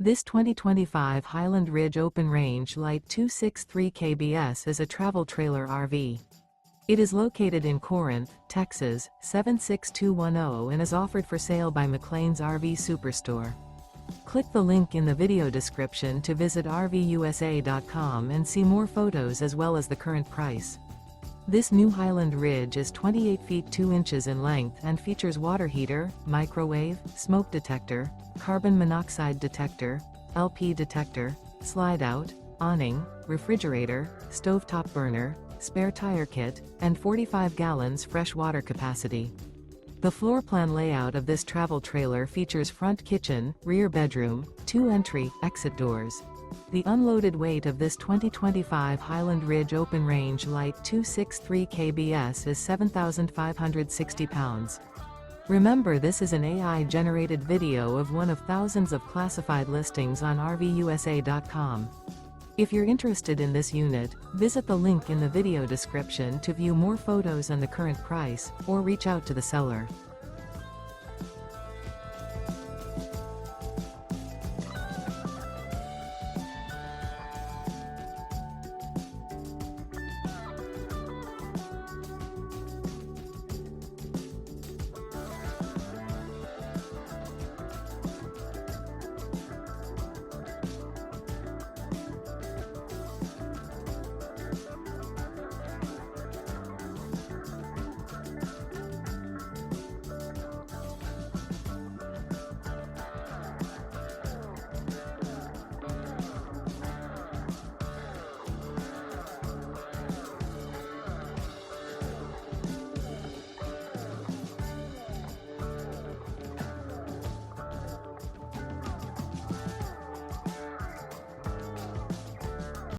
This 2025 Highland Ridge Open Range LITE 263 kbs is a travel trailer RV. It is located in Corinth, Texas, 76210 and is offered for sale by McClain's RV Superstore. Click the link in the video description to visit RVUSA.com and see more photos as well as the current price. This new Highland Ridge is 28 feet 2 inches in length and features water heater, microwave, smoke detector, carbon monoxide detector, LP detector, Slideout, awning, refrigerator, stovetop burner, spare tire kit, and 45 gallons fresh water capacity. The floor plan layout of this travel trailer features front kitchen, rear bedroom, 2 entry/exit doors. The unloaded weight of this 2025 Highland Ridge Open Range LITE 263 kbs is 7,560 pounds. Remember, this is an AI-generated video of one of thousands of classified listings on RVUSA.com. If you're interested in this unit, visit the link in the video description to view more photos and the current price, or reach out to the seller.